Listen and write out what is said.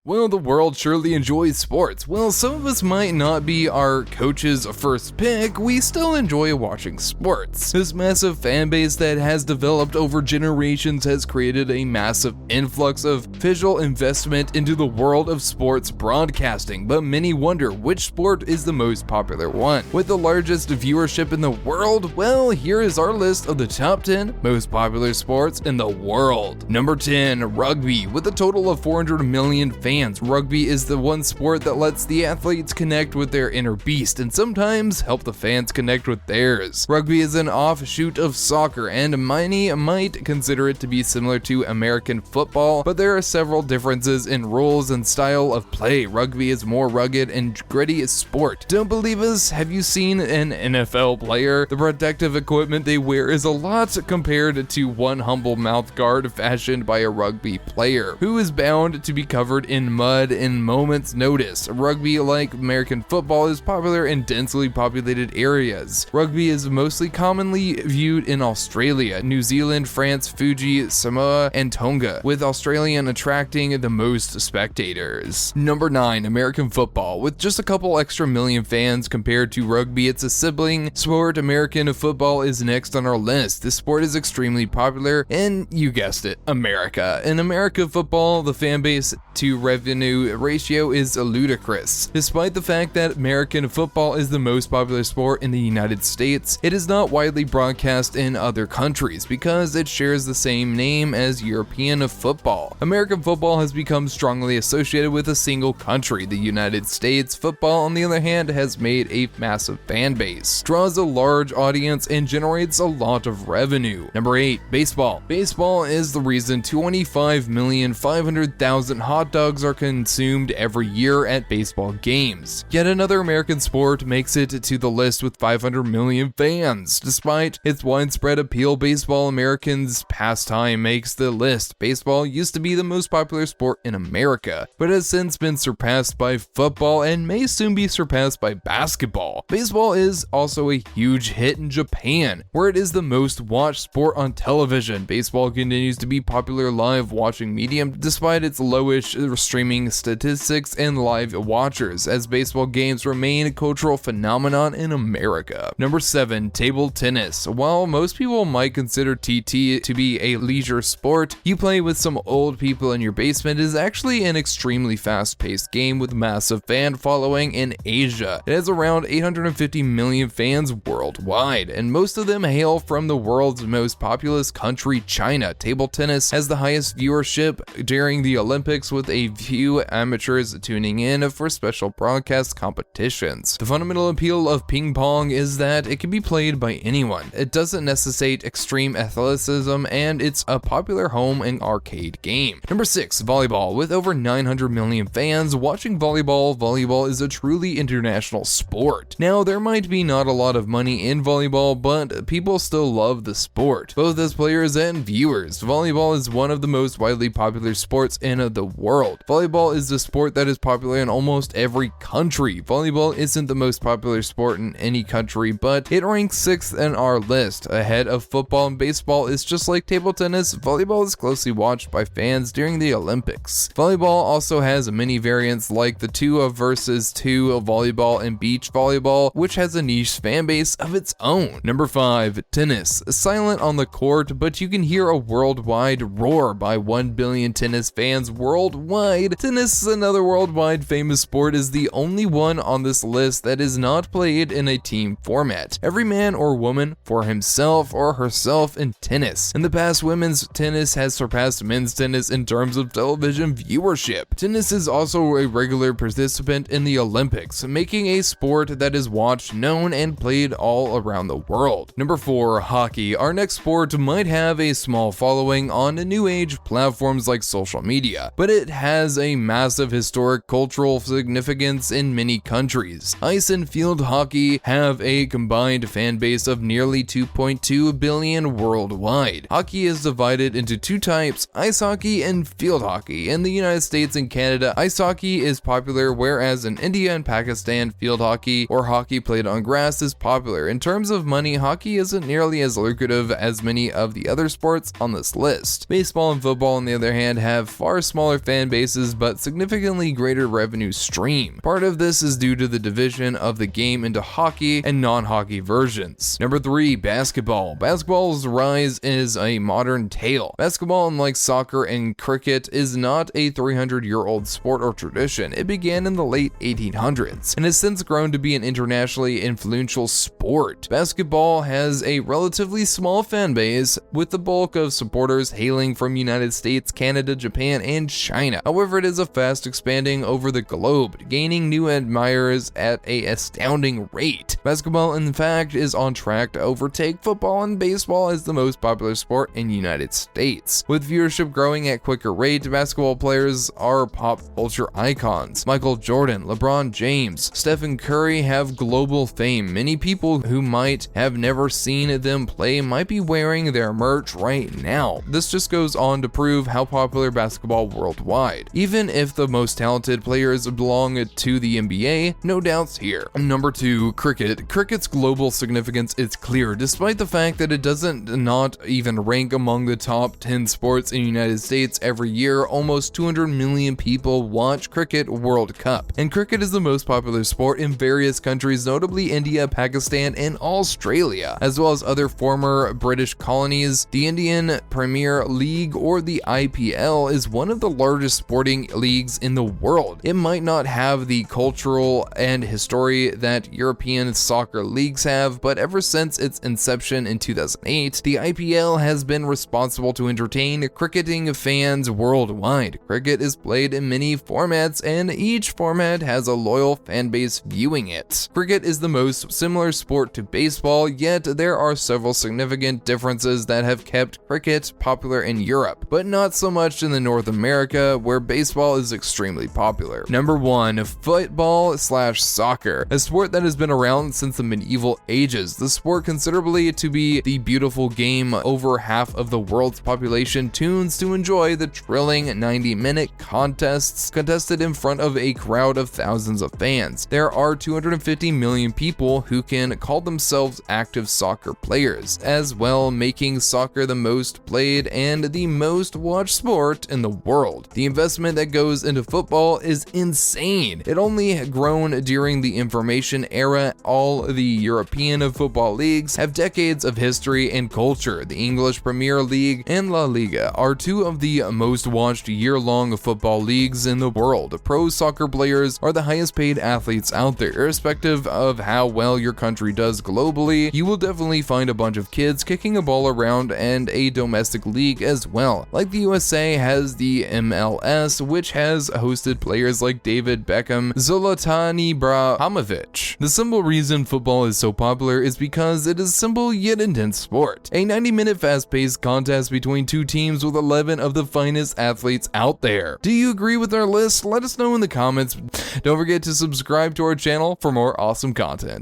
Well, the world surely enjoys sports. While some of us might not be our coach's first pick, we still enjoy watching sports. This massive fan base that has developed over generations has created a massive influx of visual investment into the world of sports broadcasting, but many wonder which sport is the most popular one. With the largest viewership in the world, well, here is our list of the top 10 most popular sports in the world. Number 10, rugby. With a total of 400 million fans, rugby is the one sport that lets the athletes connect with their inner beast and sometimes help the fans connect with theirs. Rugby is an offshoot of soccer, and many might consider it to be similar to American football, but there are several differences in rules and style of play. Rugby is more rugged and gritty sport. Don't believe us? Have you seen an NFL player? The protective equipment they wear is a lot compared to one humble mouth guard fashioned by a rugby player, who is bound to be covered in mud in moments' notice. Rugby, like American football, is popular in densely populated areas. Rugby is mostly commonly viewed in Australia, New Zealand, France, Fiji, Samoa, and Tonga, with Australian attracting the most spectators. Number 9, American football. With just a couple extra million fans compared to rugby, it's a sibling sport. American football is next on our list. This sport is extremely popular, and you guessed it, America. In America football, the fan base to revenue ratio is ludicrous. Despite the fact that American football is the most popular sport in the United States, it is not widely broadcast in other countries because it shares the same name as European football. American football has become strongly associated with a single country, the United States. Football, on the other hand, has made a massive fan base, draws a large audience, and generates a lot of revenue. Number 8, baseball. Baseball is the reason 25,500,000 hot dogs are consumed every year at baseball games. Yet another American sport makes it to the list with 500 million fans. Despite its widespread appeal, baseball, Americans' pastime, makes the list. Baseball used to be the most popular sport in America, but has since been surpassed by football and may soon be surpassed by basketball. Baseball is also a huge hit in Japan, where it is the most watched sport on television. Baseball continues to be popular live watching medium despite its lowish streaming statistics and live watchers, as baseball games remain a cultural phenomenon in America. Number 7, table tennis. While most people might consider TT to be a leisure sport you play with some old people in your basement, it is actually an extremely fast-paced game with massive fan following in Asia. It has around 850 million fans worldwide, and most of them hail from the world's most populous country, China. Table tennis has the highest viewership during the Olympics, with a few amateurs tuning in for special broadcast competitions. The fundamental appeal of ping pong is that it can be played by anyone. It doesn't necessitate extreme athleticism, and it's a popular home and arcade game. Number 6, volleyball. With over 900 million fans watching volleyball is a truly international sport. Now, there might be not a lot of money in volleyball, but people still love the sport, both as players and viewers. Volleyball is one of the most widely popular sports in the world. Volleyball is a sport that is popular in almost every country. Volleyball isn't the most popular sport in any country, but it ranks 6th in our list, ahead of football and baseball. Is just like table tennis, volleyball is closely watched by fans during the Olympics. Volleyball also has many variants like the 2 versus 2 volleyball and beach volleyball, which has a niche fan base of its own. Number 5, tennis. Silent on the court, but you can hear a worldwide roar by 1 billion tennis fans worldwide. Tennis, another worldwide famous sport, is the only one on this list that is not played in a team format. Every man or woman for himself or herself in tennis. In the past, women's tennis has surpassed men's tennis in terms of television viewership. Tennis is also a regular participant in the Olympics, making a sport that is watched, known, and played all around the world. Number 4, hockey. Our next sport might have a small following on new age platforms like social media, but it has a massive historic cultural significance in many countries. Ice and field hockey have a combined fan base of nearly 2.2 billion worldwide. Hockey is divided into 2 types, ice hockey and field hockey. In the United States and Canada, ice hockey is popular, whereas in India and Pakistan, field hockey or hockey played on grass is popular. In terms of money, hockey isn't nearly as lucrative as many of the other sports on this list. Baseball and football, on the other hand, have far smaller fan bases basis but significantly greater revenue stream. Part of this is due to the division of the game into hockey and non-hockey versions. Number 3, basketball. Basketball's rise is a modern tale. Basketball, unlike soccer and cricket, is not a 300-year-old sport or tradition. It began in the late 1800s and has since grown to be an internationally influential sport. Basketball has a relatively small fan base, with the bulk of supporters hailing from United States, Canada, Japan, and China. However, it is fast expanding over the globe, gaining new admirers at an astounding rate. Basketball, in fact, is on track to overtake football and baseball as the most popular sport in the United States. With viewership growing at quicker rate, basketball players are pop culture icons. Michael Jordan, LeBron James, Stephen Curry have global fame. Many people who might have never seen them play might be wearing their merch right now. This just goes on to prove how popular basketball worldwide. Even if the most talented players belong to the NBA, no doubts here. Number 2, cricket. Cricket's global significance is clear, despite the fact that it doesn't not even rank among the top 10 sports in the United States every year. Almost 200 million people watch Cricket World Cup, and cricket is the most popular sport in various countries, notably India, Pakistan, and Australia, as well as other former British colonies. The Indian Premier League, or the IPL, is one of the largest sporting leagues in the world. It might not have the cultural and history that European soccer leagues have, but ever since its inception in 2008, the IPL has been responsible to entertain cricketing fans worldwide. Cricket is played in many formats, and each format has a loyal fan base viewing it. Cricket is the most similar sport to baseball, yet there are several significant differences that have kept cricket popular in Europe, but not so much in North America, where baseball is extremely popular. Number 1, football/soccer, a sport that has been around since the medieval ages. The sport, considerably to be the beautiful game over half of the world's population tunes to enjoy the thrilling 90-minute contests contested in front of a crowd of thousands of fans. There are 250 million people who can call themselves active soccer players, as well, making soccer the most played and the most watched sport in the world. The investment that goes into football is insane. It only grown during the information era. All the European football leagues have decades of history and culture. The English Premier League and La Liga are two of the most watched year-long football leagues in the world. Pro soccer players are the highest paid athletes out there. Irrespective of how well your country does globally, you will definitely find a bunch of kids kicking a ball around, and a domestic league as well. Like the USA has the MLS, which has hosted players like David Beckham, Zlatan Ibrahimovic. The simple reason football is so popular is because it is a simple yet intense sport. A 90-minute fast-paced contest between two teams with 11 of the finest athletes out there. Do you agree with our list? Let us know in the comments. Don't forget to subscribe to our channel for more awesome content.